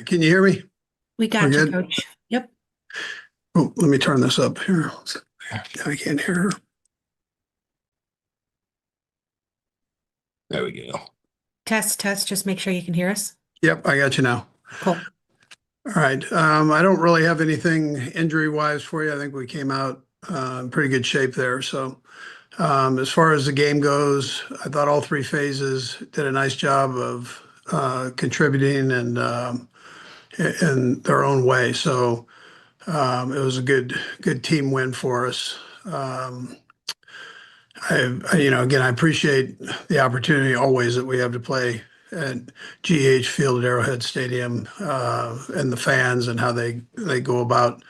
Can you hear me? We We're got you, good? coach. Yep. Oh, let me turn this up here. I can't hear her. There we go. Test, test. Just make sure you can hear us. Yep, I got you now. Cool. All right. I don't really have anything injury-wise for you. I think we came out in pretty good shape there. So, as far as the game goes, I thought all three phases did a nice job of contributing and in their own way. So, it was a good team win for us. Again, I appreciate the opportunity always that we have to play at GH Field at Arrowhead Stadium, and the fans and how they go about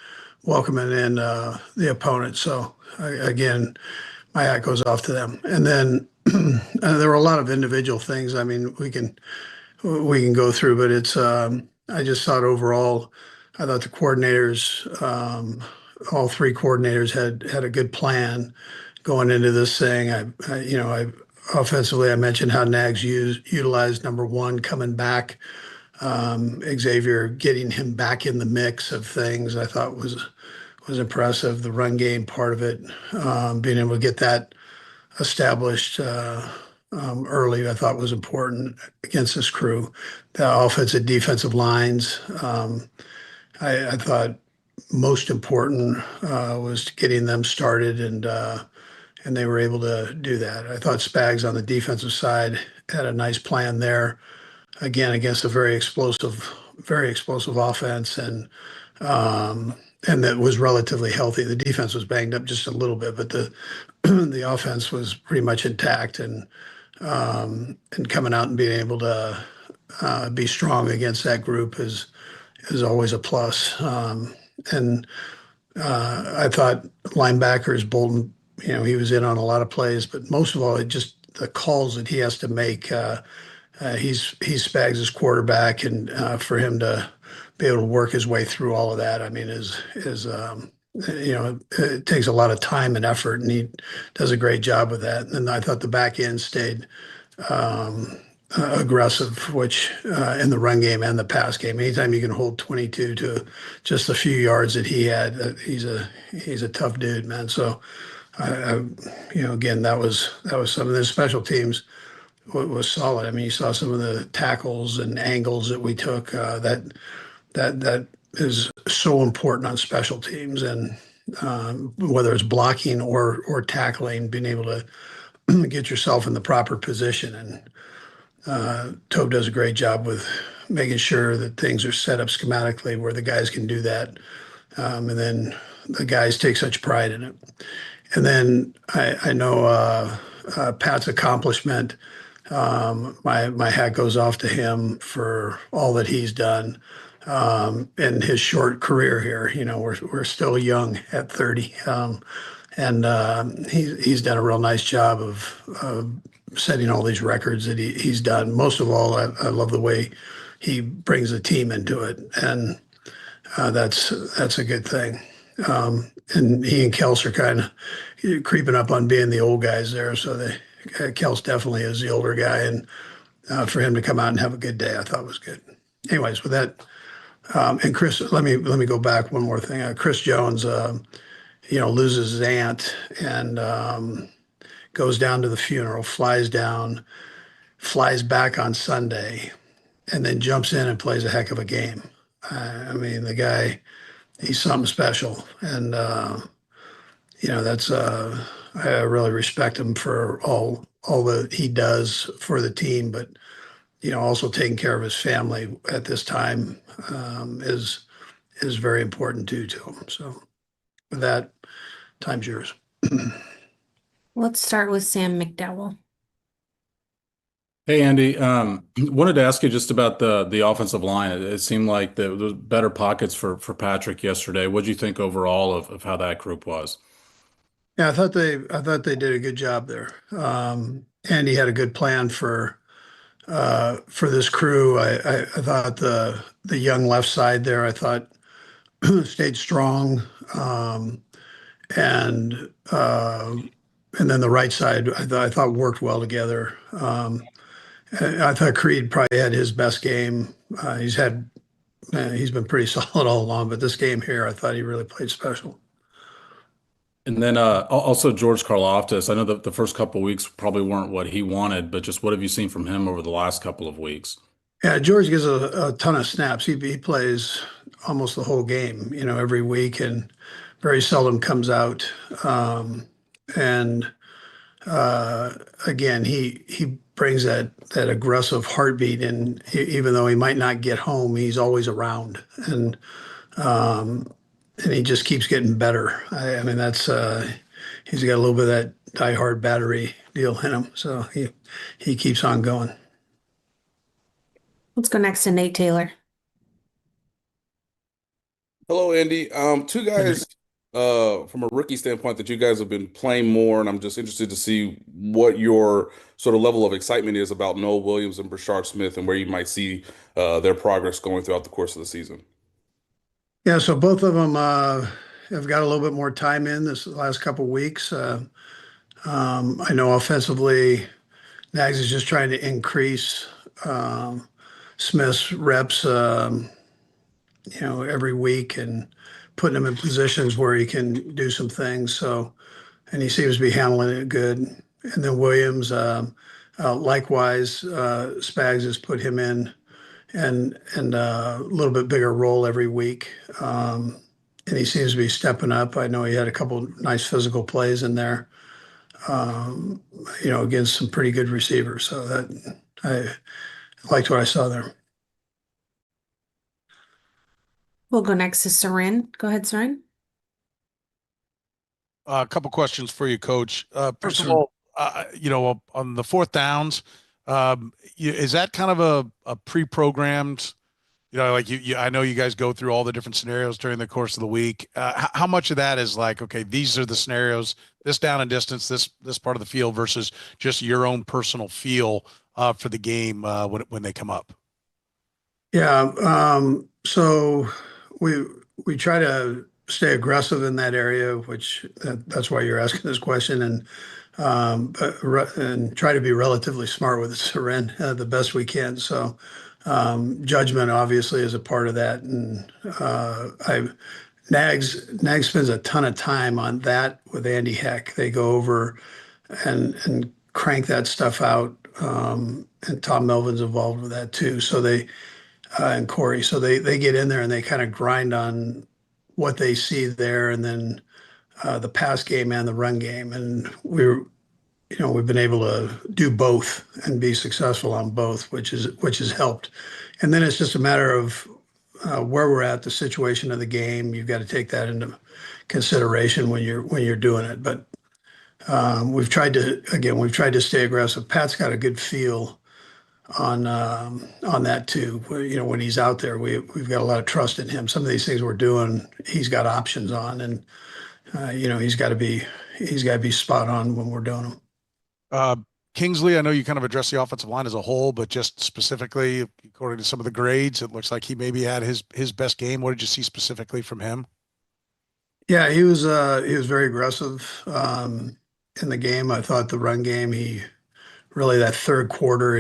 welcoming in the opponent. So again, my hat goes off to them. And then there were a lot of individual things. I mean, we can go through, but I just thought overall, I thought the coordinators, all three coordinators had a good plan going into this thing. I offensively, I mentioned how Nags utilized number one coming back, Xavier getting him back in the mix of things. I thought was impressive. The run game part of it, being able to get that established early, I thought was important against this crew. The offensive defensive lines, I thought most important was getting them started, and they were able to do that. I thought Spags on the defensive side had a nice plan there, again against a very explosive offense, and that was relatively healthy. The defense was banged up just a little bit, but the the offense was pretty much intact, and coming out and being able to be strong against that group is always a plus. And I thought linebackers Bolton, he was in on a lot of plays, but most of all, it just the calls that he has to make. He's Spags' quarterback, and for him to be able to work his way through all of that, I mean, it takes a lot of time and effort, and he does a great job with that. And I thought the back end stayed aggressive, which in the run game and the pass game, anytime you can hold 22 to just a few yards that he had, he's a tough dude, man. So again, that was some of the special teams was solid. I mean, you saw some of the tackles and angles that we took. That is so important on special teams, and whether it's blocking or tackling, being able to get yourself in the proper position. And Tobe does a great job with making sure that things are set up schematically where the guys can do that, and then the guys take such pride in it. And then I know Pat's accomplishment. My hat goes off to him for all that he's done in his short career here. We're still young at 30, and he's done a real nice job of setting all these records that he's done. Most of all, I love the way he brings the team into it, and that's a good thing. And he and Kels are kind of creeping up on being the old guys there. So Kels definitely is the older guy, and for him to come out and have a good day, I thought was good. Anyways, with that, and Chris, let me go back one more thing. Chris Jones, loses his aunt and goes down to the funeral, flies down, flies back on Sunday, and then jumps in and plays a heck of a game. I mean, the guy, he's something special, and that's I really respect him for all that he does for the team, but also taking care of his family at this time is very important too to him. So with that, time's yours. Let's start with Sam McDowell. Hey, Andy, wanted to ask you just about the offensive line. It seemed like there was better pockets for Patrick yesterday. What do you think overall of how that group was? Yeah, I thought they did a good job there. Andy had a good plan for this crew. I thought the young left side there, I thought stayed strong, and and then the right side I thought worked well together. I thought Creed probably had his best game. He's had he's been pretty solid all along, but this game here, I thought he really played special. And then also George Karlaftis. I know that the first couple of weeks probably weren't what he wanted, but just what have you seen from him over the last couple of weeks? Yeah, George gets a ton of snaps. He plays almost the whole game, every week, and very seldom comes out. And again, he brings that aggressive heartbeat, and even though he might not get home, he's always around, and he just keeps getting better. I mean, that's he's got a little bit of that die-hard battery deal in him, so he keeps on going. Let's go next to Nate Taylor. Hello, Andy. Two guys from a rookie standpoint that you guys have been playing more, and I'm just interested to see what your sort of level of excitement is about Noel Williams and Brashard Smith and where you might see their progress going throughout the course of the season. Yeah, so both of them have got a little bit more time in this last couple weeks. I know offensively, Nags is just trying to increase Smith's reps, every week and putting him in positions where he can do some things. So, and he seems to be handling it good. And then Williams, likewise, Spags has put him in and a little bit bigger role every week. And he seems to be stepping up. I know he had a couple nice physical plays in there, against some pretty good receivers. So that I liked what I saw there. We'll go next to Sarin. Go ahead, Sarin. A couple questions for you, Coach. First of Sure. all, on the fourth downs, is that kind of a pre-programmed, like I know you guys go through all the different scenarios during the course of the week. How much of that is like, okay, these are the scenarios, this down and distance, this part of the field versus just your own personal feel for the game when they come up? Yeah. So we try to stay aggressive in that area, which that's why you're asking this question, and try to be relatively smart with Seren the best we can. So judgment obviously is a part of that, and I Nags spends a ton of time on that with Andy Heck. They go over and crank that stuff out. And Tom Melvin's involved with that too. So they and Corey. So they get in there and they kind of grind on what they see there, and then the pass game and the run game. And we've been able to do both and be successful on both, which has helped. And then it's just a matter of where we're at, the situation of the game. You've got to take that into consideration when you're doing it. But we've tried to stay aggressive. Pat's got a good feel on that too. When he's out there, we've got a lot of trust in him. Some of these things we're doing, he's got options on, and he's got to be spot on when we're doing them. Kingsley, I know you kind of addressed the offensive line as a whole, but just specifically, according to some of the grades, it looks like he maybe had his best game. What did you see specifically from him? Yeah, he was very aggressive in the game. I thought the run game, he really that third quarter,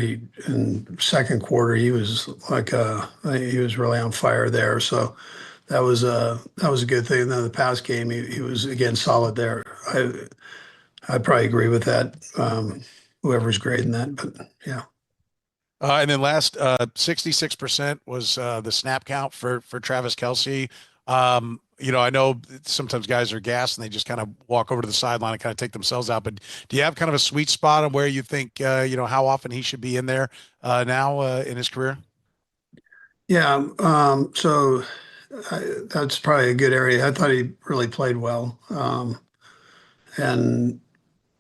and second quarter, he was he was really on fire there. So that was a good thing. And then the pass game, he was again solid there. I probably agree with that. Whoever's grading that, but yeah. And then last, 66% was the snap count for Travis Kelce. I know sometimes guys are gassed and they just kind of walk over to the sideline and kind of take themselves out. But do you have kind of a sweet spot on where you think, how often he should be in there now in his career? Yeah. So that's probably a good area. I thought he really played well. And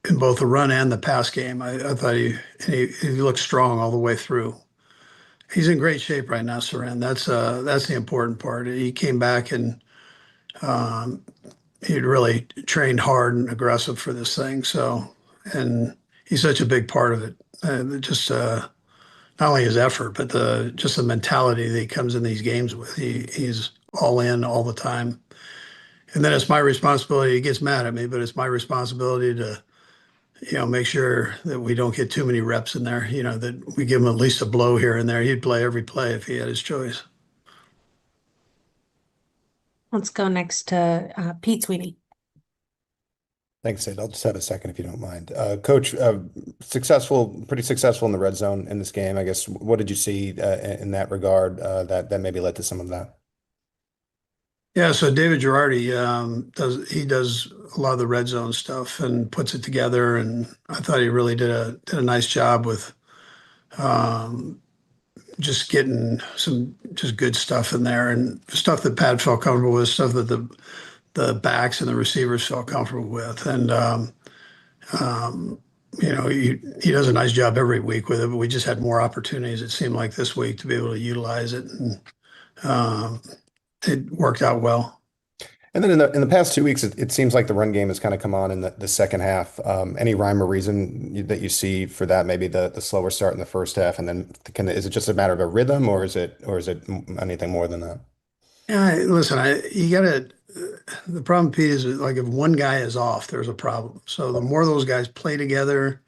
in both the run and the pass game, I thought he looked strong all the way through. He's in great shape right now, Saran. That's the important part. He came back and he'd really trained hard and aggressive for this thing. So, and he's such a big part of it. Just not only his effort, but just the mentality that he comes in these games with. He's all in all the time. And then it's my responsibility. He gets mad at me, but it's my responsibility to make sure that we don't get too many reps in there, that we give him at least a blow here and there. He'd play every play if he had his choice. Let's go next to Pete Sweeney. Thanks, Sid. I'll just have a second if you don't mind. Coach, pretty successful in the red zone in this game. I guess what did you see in that regard that maybe led to some of that? Yeah, so David Girardi does a lot of the red zone stuff and puts it together, and I thought he really did a nice job with um, just getting some just good stuff in there and stuff that Pat felt comfortable with, stuff that the backs and the receivers felt comfortable with, and um, he does a nice job every week with it. But we just had more opportunities. It seemed like this week to be able to utilize it, and um, it worked out well. And then in the past 2 weeks, it seems like the run game has kind of come on in the second half. Any rhyme or reason that you see for that? Maybe the slower start in the first half, and then is it just a matter of a rhythm, or is it anything more than that? Yeah, listen, you gotta. The problem, Pete, is like if one guy is off, there's a problem. So the more those guys play together,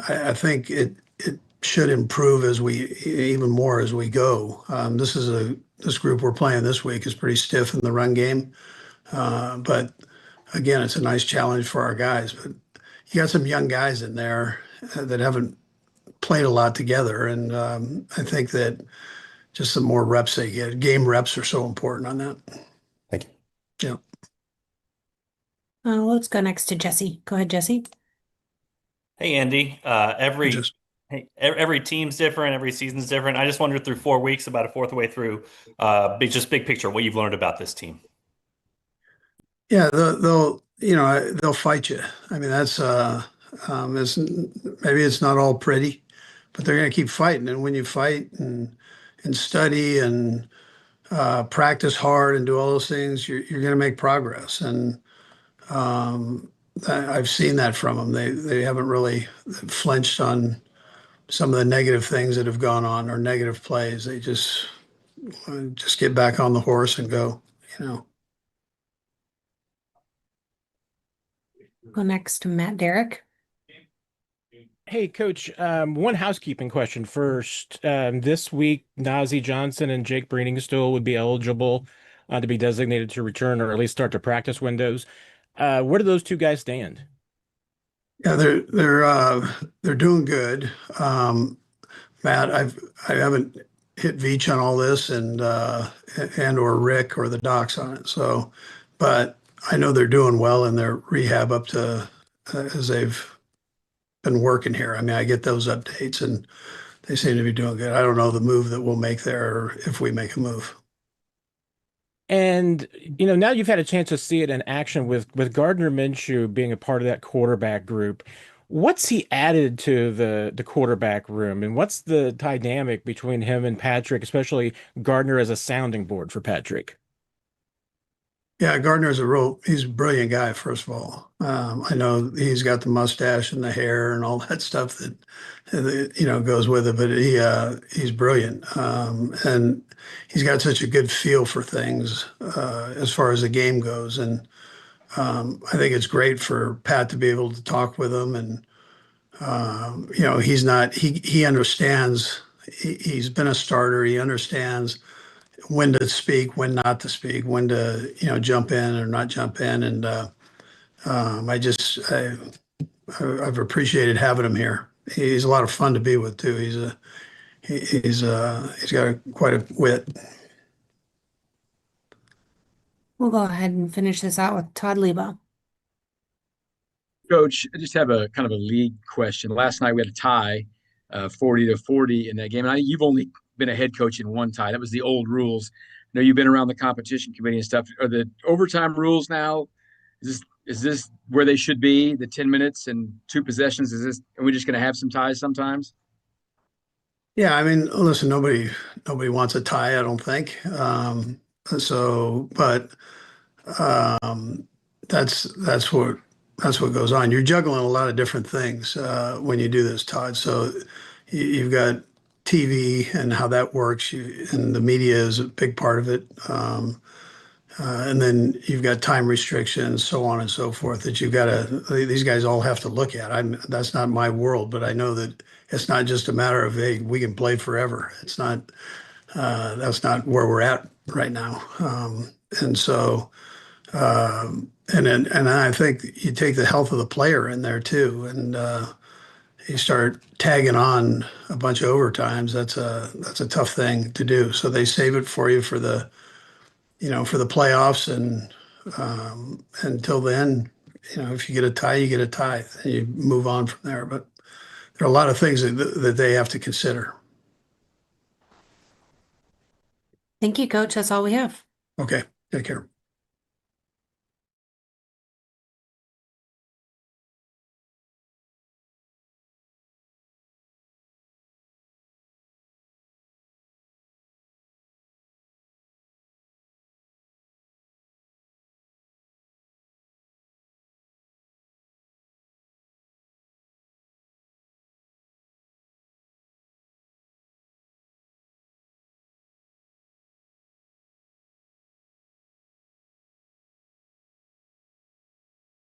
I think it should improve as we even more as we go. This group we're playing this week is pretty stiff in the run game, but again, it's a nice challenge for our guys. But you got some young guys in there that haven't played a lot together, and I think that just the more reps they get, game reps are so important on that. Thank you. Yeah. Let's go next to Jesse. Go ahead, Jesse. Hey, Andy. Just Every team's different. Every season's different. I just wondered through 4 weeks, about a fourth way through, big picture, what you've learned about this team. Yeah, they'll fight you. I mean, maybe it's not all pretty, but they're going to keep fighting. And when you fight and study and practice hard and do all those things, you're going to make progress. And I've seen that from them. They haven't really flinched on some of the negative things that have gone on or negative plays. They just get back on the horse and go. Go next to Matt Derrick. Hey, Coach, one housekeeping question first. This week, Nazeeh Johnson and Jake Breeningsteel would be eligible to be designated to return or at least start to practice windows. Where do those two guys stand? Yeah, they're doing good. Matt, I haven't hit Veach on all this and or Rick or the docs on it. So, but I know they're doing well in their rehab up to as they've been working here. I mean, I get those updates and they seem to be doing good. I don't know the move that we'll make there or if we make a move. And, now you've had a chance to see it in action with Gardner Minshew being a part of that quarterback group. What's he added to the quarterback room, and what's the dynamic between him and Patrick, especially Gardner as a sounding board for Patrick? Yeah, he's a brilliant guy, first of all. I know he's got the mustache and the hair and all that stuff that goes with it, but he's brilliant. And he's got such a good feel for things as far as the game goes. And I think it's great for Pat to be able to talk with him. And, he understands, he's been a starter. He understands when to speak, when not to speak, when to, jump in or not jump in. And I've appreciated having him here. He's a lot of fun to be with too. He's got quite a wit. We'll go ahead and finish this out with Todd Lebo. Coach, I just have a kind of a league question. Last night we had a tie, 40-40 in that game. And you've only been a head coach in one tie. That was the old rules. I know you've been around the competition committee and stuff. Are the overtime rules now? Is this where they should be? The 10 minutes and 2 possessions? Are we just going to have some ties sometimes? Yeah, I mean, listen, nobody wants a tie, I don't think. But that's what goes on. You're juggling a lot of different things when you do this, Todd. So you've got TV and how that works, and the media is a big part of it. And then you've got time restrictions, so on and so forth, that these guys all have to look at. That's not my world, but I know that it's not just a matter of, hey, we can play forever. It's not, that's not where we're at right now. And so, and I think you take the health of the player in there too, and you start tagging on a bunch of overtimes. That's a tough thing to do. So they save it for you for the for the playoffs, and until then, if you get a tie, you get a tie, and you move on from there. But there are a lot of things that they have to consider. Thank you, Coach. That's all we have. Okay, take care.